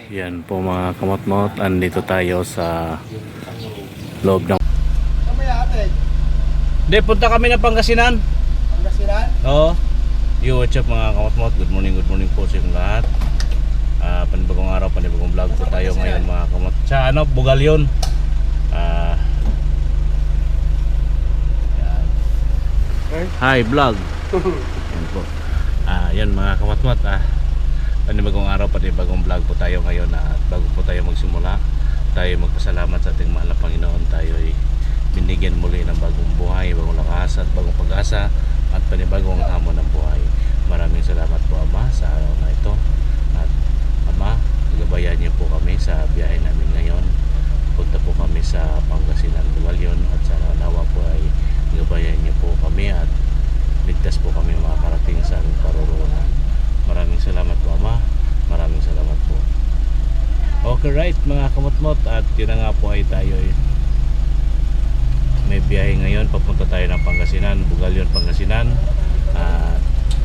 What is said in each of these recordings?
Yan po mga kamot-mot, andito tayo sa loob ng... Saan mo ate? Hindi, punta kami ng Pangasinan. Pangasinan? Oo. Yo, what's up mga kamot-mot? Good morning po sa inyong lahat. Panibagong araw, panibagong vlog po tayo ngayon mga kamot. Sa ano, Bugal yun. Yan. Hi vlog. Yan po. Yan mga kamot-mot. Panibagong araw, panibagong vlog po tayo ngayon. At bago po tayo magsimula, tayo magpasalamat sa ating mahal na Panginoon. Tayo ay binigyan muli ng bagong buhay, bagong lakas at bagong pag-asa at panibagong hamon ng buhay. Maraming salamat po Ama sa araw na ito. At Ama, gabayan niyo po kami sa biyahe namin ngayon. Punta po kami sa Pangasinan, Bugalyon, at sa nawa po ay gabayan niyo po kami at ligtas po kami makakarating sa aming paroroonan. Maraming salamat po Ama. Maraming salamat po. Okay, right mga kamot-mot, at yun na nga po ay tayo may biyahe ngayon. Papunta tayo ng Pangasinan, Bugalyon, Pangasinan.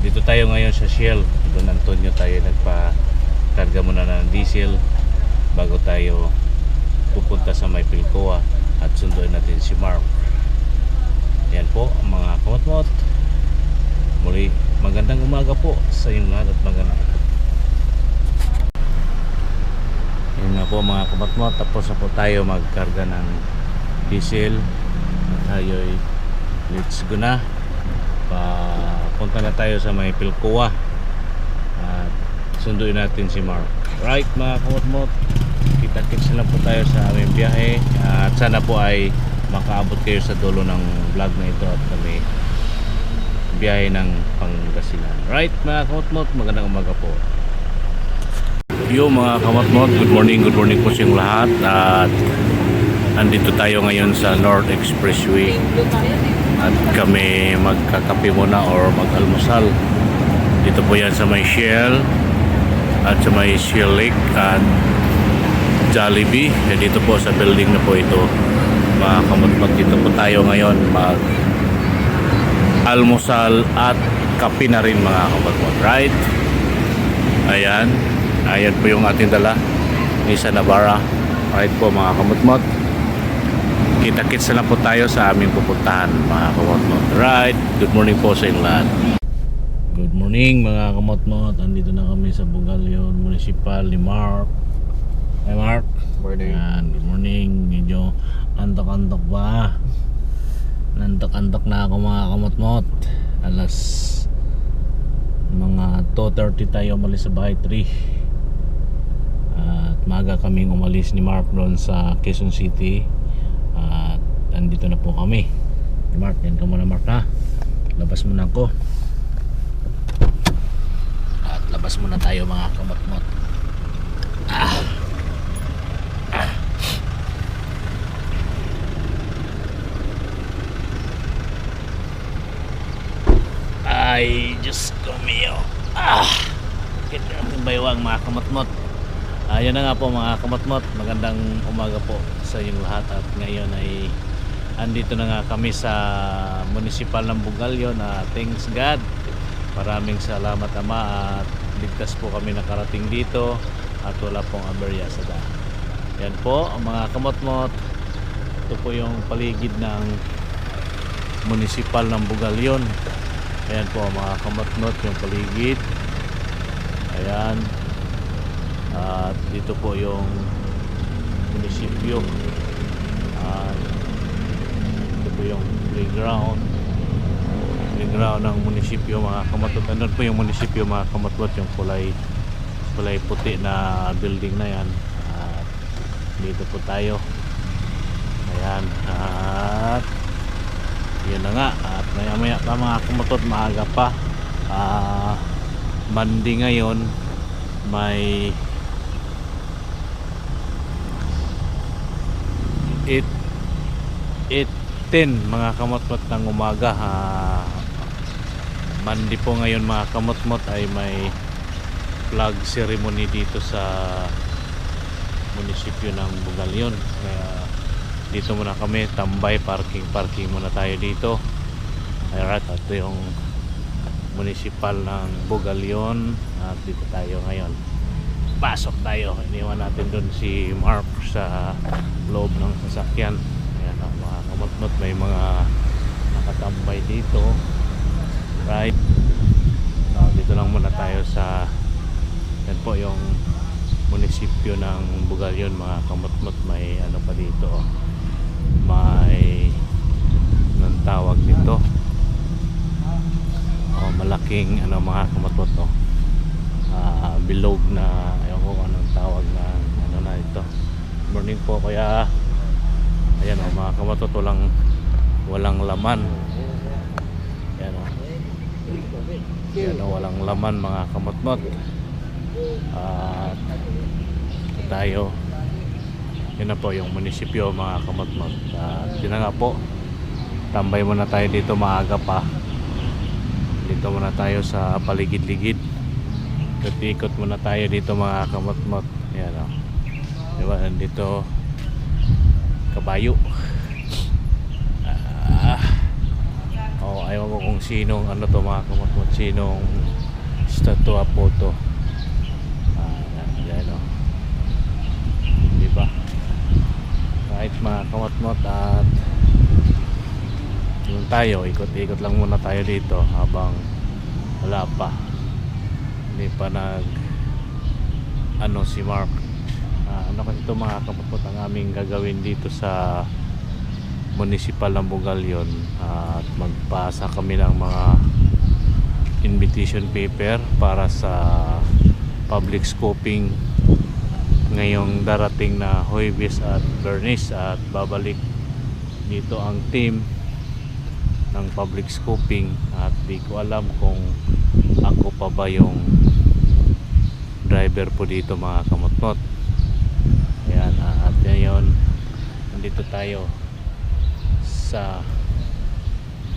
Dito tayo ngayon sa Shell Don Antonio. Tayo nagpa-karga muna ng diesel bago tayo pupunta sa may Pilcoa at sunduin natin si Mark. Yan po mga kamot-mot. Muli, magandang umaga po sa inyong lahat at magandang yun nga po mga kamatmot, tapos na po tayo magkarga ng diesel at tayo ay let's go na. Punta na tayo sa may Pilcoa at sunduin natin si Mark. Right mga kamatmot, kita-kits na po tayo sa aming biyahe at sana po ay makaabot kayo sa dulo ng vlog na ito at kami biyahe ng Pangasinan. Right mga kamatmot, magandang umaga po. Yo mga kamatmot, good morning po sa inyong lahat. At andito tayo ngayon sa North Expressway at kami magkakape muna or mag-almusal. Dito po yan sa may Shell at sa may Shell Lake at Jollibee. Dito po sa building na po ito mga kamatmot. Dito po tayo ngayon mag almusal at kape na rin mga kamatmot. Right? Ayan po yung ating dala, Nissan Navara. Right po mga kamatmot, kita-kits na lang po tayo sa aming pupuntahan mga kamatmot. Right, good morning po sa inyong lahat. Good morning mga kamatmot, andito na kami sa Bugalyon Municipal ni Mark. Hi Mark. Morning. Ayan, good morning. Medyo antok-antok pa. Nantok-antok na ako mga kamatmot. Alas mga 2:30 tayo umalis sa bahay, 3. At maga kaming umalis ni Mark doon sa Quezon City. At andito na po kami. Mark, yan ka muna Mark ha. Labas muna ako. At labas muna tayo mga kamatmot. Ay, Diyos ko mio. Kita natin baywang mga kamatmot. Yan na nga po mga kamatmot. Magandang umaga po sa inyong lahat. At ngayon ay andito na nga kami sa municipal ng Bugalyon. Thanks God. Maraming salamat Ama. At ligtas po kami nakarating dito. At wala pong aberya sa daan. Yan po mga kamatmot. Ito po yung paligid ng municipal ng Bugalyon. Ayan po mga kamatmot yung paligid. Ayan. At dito po yung munisipyo. At dito po yung playground ng munisipyo mga kamatmot. Ano po yung munisipyo mga kamatmot, yung kulay puti na building na yan. At dito po tayo. Ayan. At yun na nga, at maya pa mga kamatot, maaga pa. Monday ngayon, may 8:10 mga kamotmot ng umaga. Monday po ngayon mga kamotmot ay may flag ceremony dito sa munisipyo ng Bugalyon. Kaya dito muna kami tambay, parking muna tayo dito. Alright, ito yung municipal ng Bugalyon at dito tayo ngayon. pasok tayo. Iniwan natin doon si Mark sa loob ng sasakyan. Ayan, mga kamot-mot, may mga nakatambay dito, right? Dito lang muna tayo sa, yan po yung munisipyo ng Bugalyon, mga kamot-mot. May ano pa dito, may anong tawag dito, malaking ano, mga kamot-mot, bilog na, ayaw ko anong tawag na ano na ito. Morning po, kaya ayan mga kamot-mot, walang laman. Ayan walang laman, mga kamot-mot. At tayo, yun na po yung munisipyo, mga kamot-mot. Yun na nga po, tambay muna tayo dito, maaga pa. Dito muna tayo sa paligid-ligid, ikot muna tayo dito, mga kamot-mot. Ayan o, diba, dito kabayo. Ayaw ko kung sinong ano to, mga kamot-mot, sinong statua po to. Ayan o, diba, kahit mga kamot-mot. At yun tayo, ikot-ikot lang muna tayo dito habang wala pa, hindi pa ano si Mark. Ano kasi ito, mga kamot-mot, ang aming gagawin dito sa municipal ng Bugalyon. At magpasa kami ng mga invitation paper para sa public scoping ngayong darating na Huwebes at Bernis. At babalik dito ang team ng public scoping, at di ko alam kung ako pa ba yung driver po dito, mga kamot-mot. Ayan, at ngayon nandito tayo sa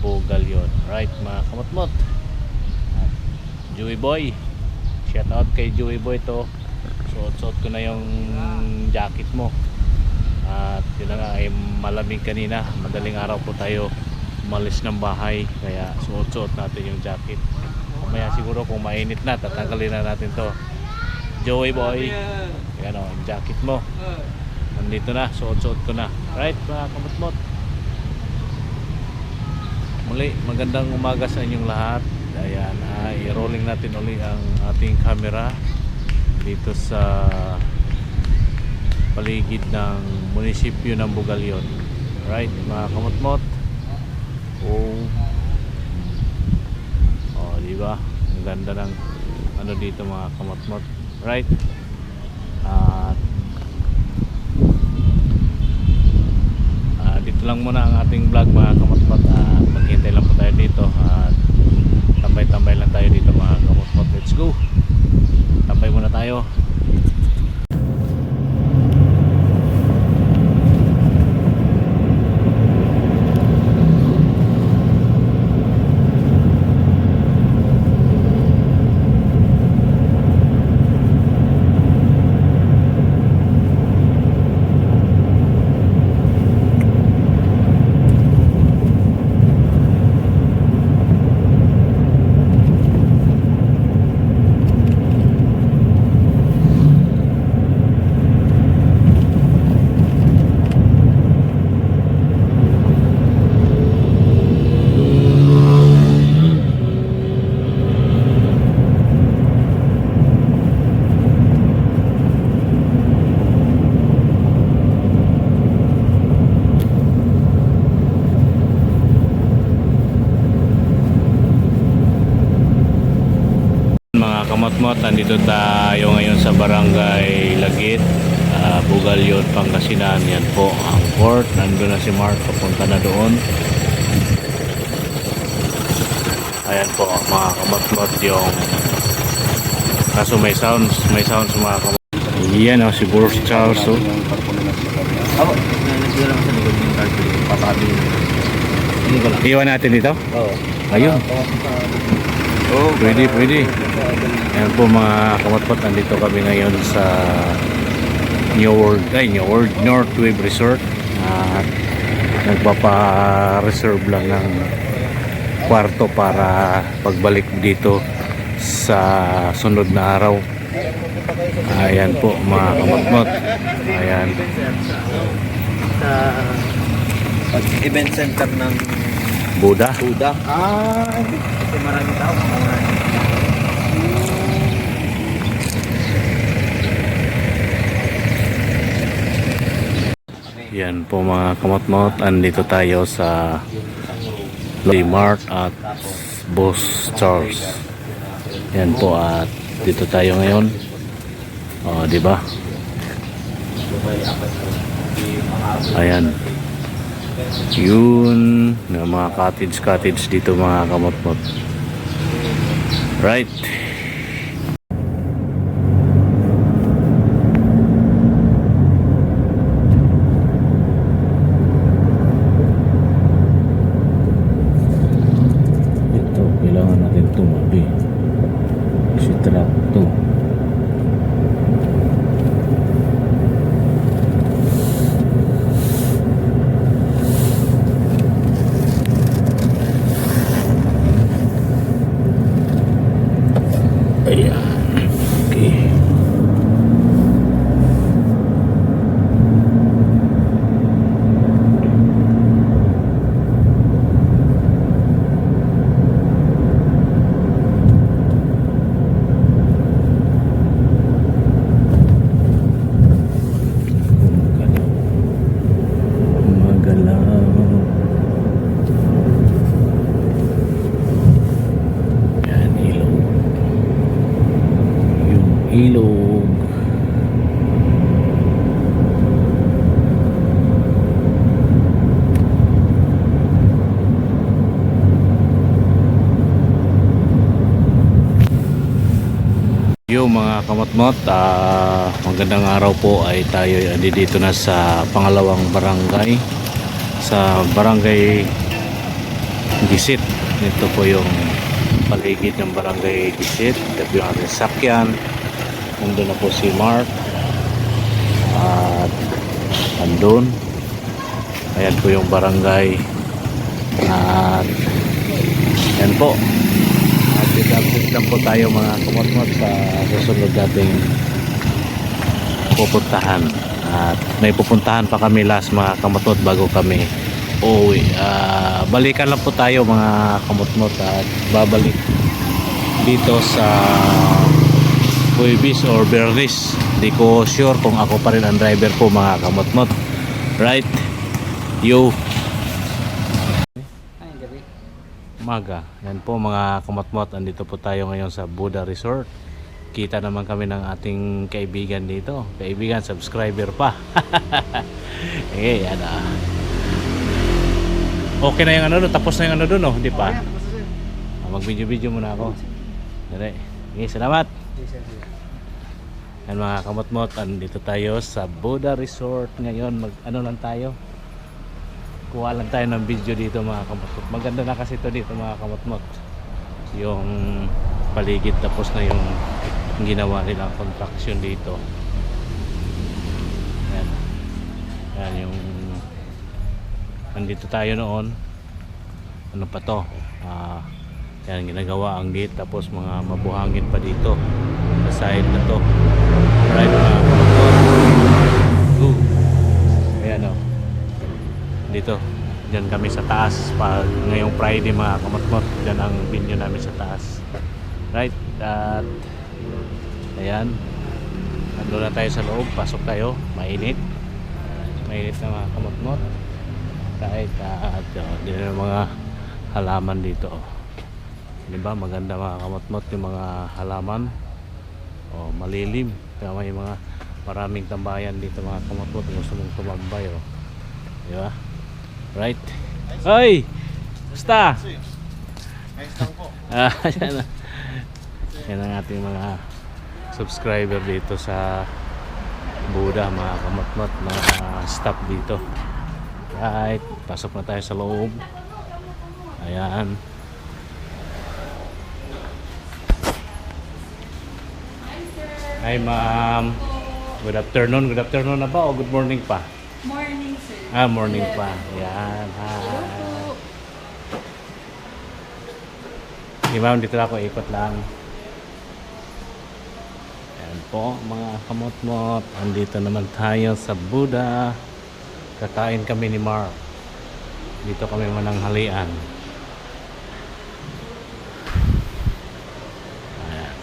Bugalyon, right, mga kamot-mot. Joey Boy, shout out kay Joey Boy to. Suot ko na yung jacket mo. At yun na nga, ay malamig kanina, madaling araw po tayo umalis ng bahay, kaya suot natin yung jacket. Mamaya siguro kung mainit na, tatanggalin na natin to. Joey Boy, yan o, yung jacket mo nandito na, suot ko na, right, mga kamot-mot. Muli, magandang umaga sa inyong lahat. Ayan, i-rolling natin uli ang ating camera dito sa paligid ng munisipyo ng Bugalyon, right, mga kamot-mot. Diba, ang ganda ng ano dito, mga kamot-mot, right? Dito lang muna ang ating vlog, mga kamot-mot. Maghintay lang po tayo dito at tambay-tambay lang tayo dito, mga kamot-mot. Let's go, tambay muna tayo. Kamot-mot, nandito tayo ngayon sa Barangay Lagit, Bugalyon, Pangasinan. Yan po ang court. Nandun na si Mark, papunta na doon. Ayan po mga kamot-mot, yung kaso may sounds mga kamot. Yan si Boris Charles. Iwan natin dito? Oo. Ayun. Pwede. Ayan po mga kamot-mot, nandito kami ngayon sa New World North Wave Resort. Nagpapa-reserve lang ng kwarto para pagbalik dito sa sunod na araw. Ayan po mga kamotmot. Ayan. Sa event center ng Buda. Buda. Kasi marami tao. Yan po mga kamotmot. Andito tayo sa Mart at Boss Charles. Yan po at dito tayo ngayon. Oh, di ba? Ayan. Yun, na mga cottage dito mga kamotmot. Right. Ito, kailangan natin tumabi. Si truck to. Ayan. Okay. Magalaw. Yan, ilog. Yung ilog. Yung mga kamotmot, magandang araw po ay tayo dito na sa pangalawang barangay, sa barangay Gisit. Ito po yung paligid ng barangay Gisit. Ito yung ating sakyan. Nandun na po si Mark at andun. Ayan po yung barangay at yan po. Update lang po tayo mga kamotmot sa susunod nating pupuntahan. At may pupuntahan pa kami last mga kamotmot bago kami uuwi. Balikan lang po tayo mga kamotmot at babalik dito sa Huibis or Bernis. Di ko sure kung ako pa rin ang driver po mga kamotmot. Right? Yo. Umaga. Yan po mga kamotmot, andito po tayo ngayon sa Buda Resort. Kita naman kami ng ating kaibigan dito. Kaibigan, subscriber pa. Eh, yan okay na yung ano doon, tapos na yung ano doon, no? Hindi pa. Mag-video muna ako. Dali. Okay, salamat. Yan mga kamotmot, andito tayo sa Buda Resort ngayon. Ano lang tayo? Kuha lang tayo ng video dito mga kamotmot. Maganda na kasi ito dito mga kamotmot. Yung paligid tapos na yung ginawa nilang construction dito. Yan. Yan yung andito tayo noon. Ano pa to? Yan ginagawa ang gate tapos mga mabuhangin pa dito sa side na to. Right mga kamotmot. Ayan o. Dito, dyan kami sa taas pag ngayong Friday mga kamotmot, dyan ang venue namin sa taas, right? At ayan, nandun na tayo sa loob, pasok tayo, mainit na mga kamotmot kahit at din na mga halaman dito, diba maganda mga kamotmot yung mga halaman, malilim, kaya may mga maraming tambayan dito mga kamotmot kung gusto mong tumambay, diba? Right. Hoy! Basta! Yan ang ating mga subscriber dito sa Buda mga kamotmot, mga staff dito. Right. Pasok na tayo sa loob. Ayan. Hi ma'am. Good afternoon. Good afternoon na ba o good morning pa? Morning, sir. Morning pa. Yan. Hi. Di ma'am, dito ako ikot lang. Yan. po mga kamot-mot, andito naman tayo sa Buddha. Kakain kami ni Mark. Dito kami mananghalian. Ayan.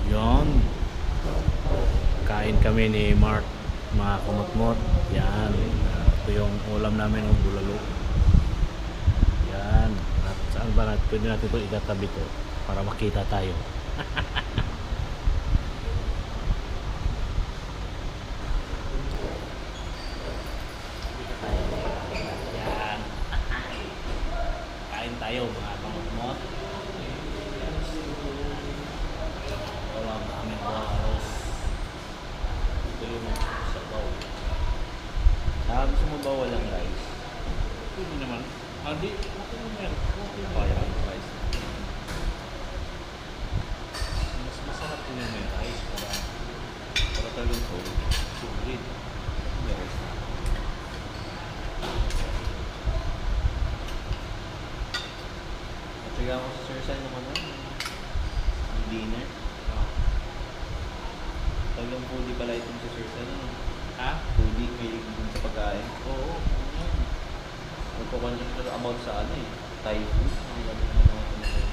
Yon. Kain kami ni Mark, mga kamot-mot. Yan. Ito yung ulam namin ng bulalo. Yan. At saan ba natin? Pwede natin ito ikatabi to para makita tayo. Yan. Kain tayo mga kamot-mot. Wala ba kami buharos. Ito yung sabaw. Gusto mo ba walang rice? Hindi naman. Hindi. Okay naman. Okay naman. Kaya ang rice. Mas masarap din yung may rice para talagang solid. May rice na. At saka ako sa Sir San naman ang dinner. Talagang foodie pala itong sa Sir San. Ha? Foodie may dun sa pagkain. Oo. Magkukuha nyo about sa Thai food. Ang gabi na mga kumakain.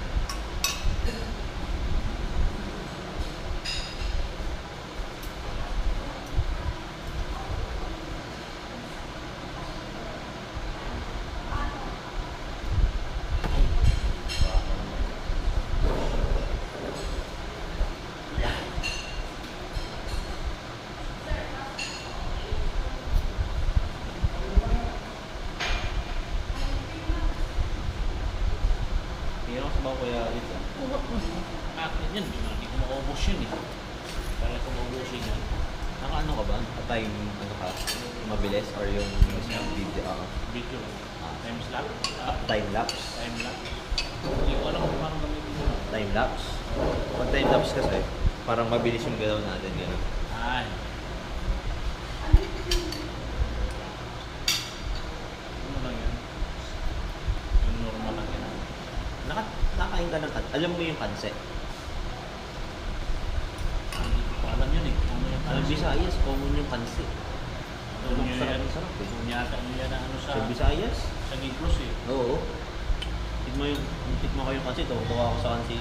Tingnan ko sa bawang kuya Alex. Akin yan. Hindi ko maubos yun eh. Kaya ko maubusin yan. Naka-ano ka ba? Time, ka? Mabilis or yung video? Video. Time slap. Time lapse. Time lapse. Hindi ko alam kung paano gamitin mo. Time lapse. Pag time lapse kasi, parang mabilis yung galaw natin. Gano'n. Ay. Ano lang yan? Yung normal lang yan. Nakain ka ng alam mo yung kanse? Hindi ko alam yun eh. Ano yung Alam Visayas, common yung kanse. Doon nyo Sarap yan. na sarap eh. Doon yata nyo yan na ano sa... Sa Visayas? Sa Negros eh. Oo. Tikmo ko yung kanse. Tuwa ako sa kanse.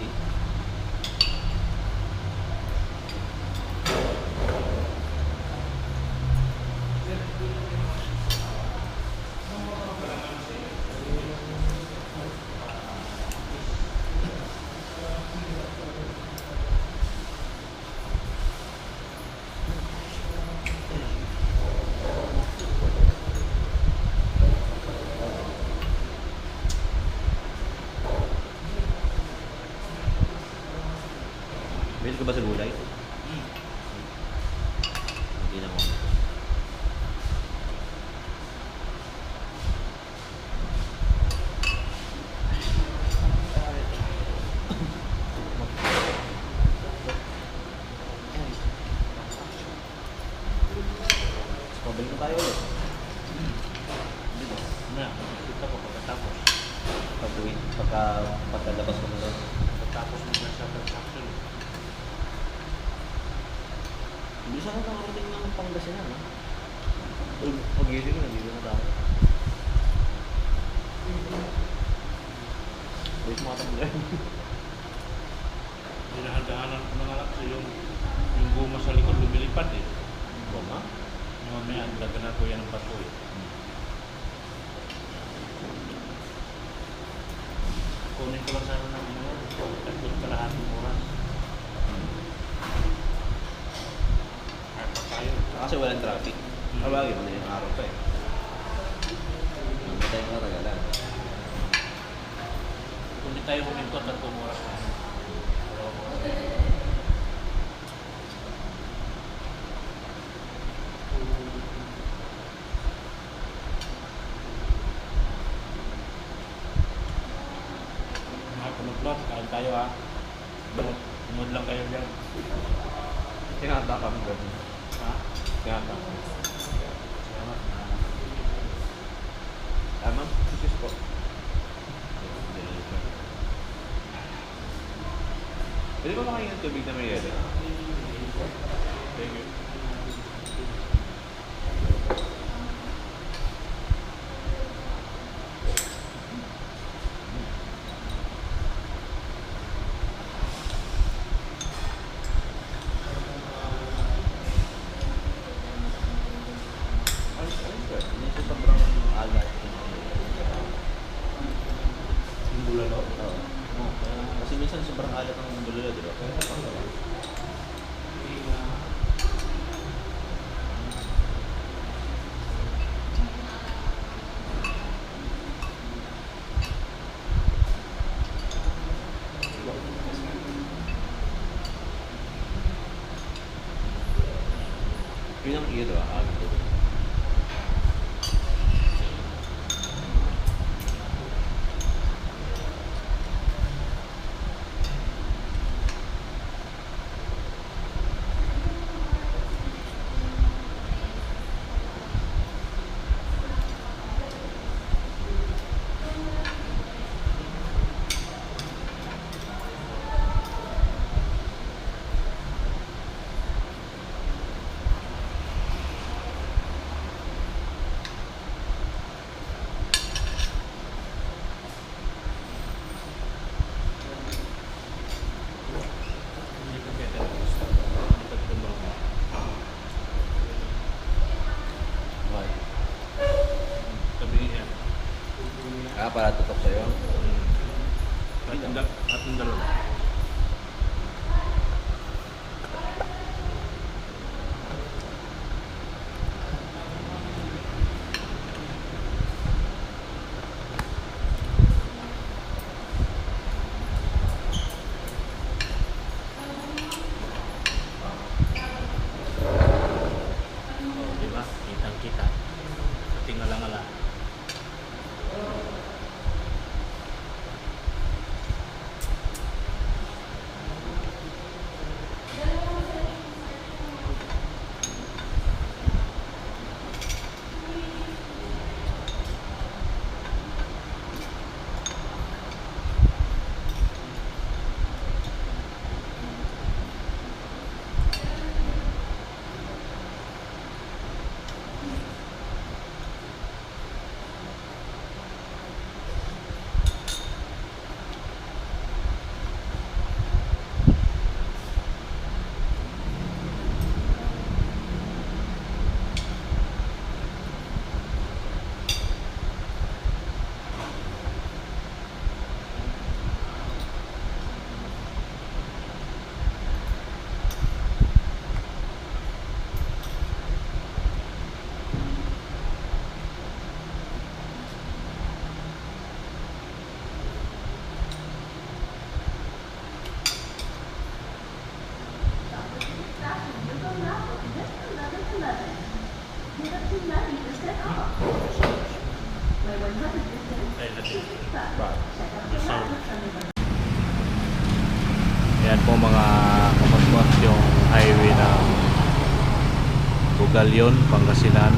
Bili ka ba sa gulay? Hindi na mo. Pabalik na tayo ulit. Na, kita ko pagkatapos. Pagkalabas ko na doon. Pagkatapos mo na sa transaction. Hindi sana nakarating ng Pangasinan, ha? Pag-isip na, dito na tayo. Wait, mga tanggal. Hinahandaanan ko na nga lang kasi yung guma sa likod lumilipad eh. Goma? Mamaya, daganan ko yan ng bato eh. Kunin ko lang sana ng ano, tatlo kalahating oras. Kaya pa tayo. Kasi walang traffic. Kabagay mo na yung araw pa eh. Hindi tayo matagalan. Kung di tayo huminto, tatlong oras na. Mga kumot-lot, kain tayo ha. Tumod lang kayo dyan. Tinata kami doon. Ha? Tinata. Salamat. Tama? Susis po. Pwede ba makain ng tubig na may yelo? Thank you. Hindi siya sobrang alat. Yung bulalo? Oo. Kasi minsan sobrang alat ng bulalo, di ba? Kaya napanggawa. Yun ang iyo, di ba? Agad ito. Para tutok sa'yo. At ang dalawa. Diba? Kitang-kita. Tingala-ngala. Yan po mga kamasmas yung highway ng Bugalyon, Pangasinan.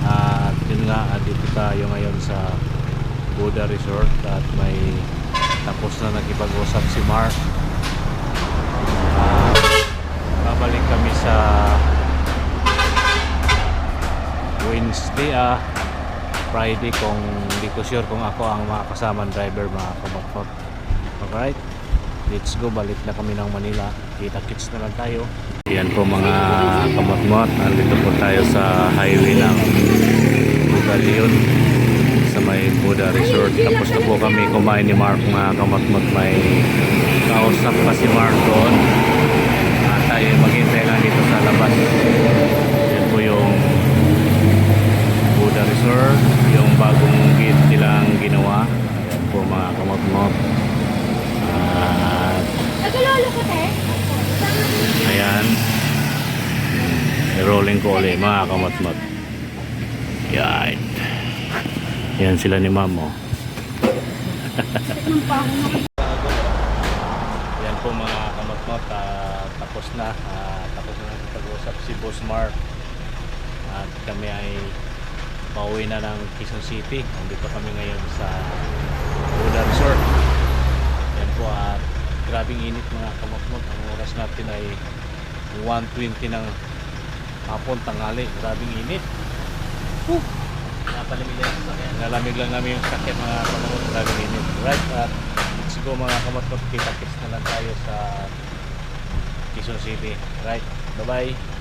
At yun nga, dito tayo ngayon sa Buda Resort at may tapos na nakipag-usap si Mark. Babalik kami sa Wednesday Friday kung hindi ko sure kung ako ang makakasamang driver mga kamasmas. Alright, let's go, balik na kami ng Manila. Kita-kits na lang tayo. Yan po mga kamatmat, nandito po tayo sa highway ng Bugalyon sa may Buda Resort. Tapos na po kami kumain ni Mark mga kamatmat. May kausap pa si Mark doon. Tayo maghintay lang dito sa labas. Yan po yung Buda Resort, yung bagong gate nilang ginawa. Yan po mga kamatmat. Nagulolo ko, te. Ayan. I-rolling ko ulit mga kamatmat. Yan. Yan sila ni ma'am, oh. Yan po mga kamatmat. Tapos na. Tapos na nagpag-usap si Boss Mark. At kami ay pauwi na ng Quezon City. Nandito kami ngayon sa Buda Resort. Yan po at grabing init mga kamatmot. Ang oras natin ay 1:20 ng hapon, tanghali. Grabing init. Napalimig lang sa kanya. Nalamig lang namin yung sakit mga kamatmot. Grabing init. Right, at let's go mga kamatmot. Kita-kits na lang tayo sa Quezon City. Right, bye-bye.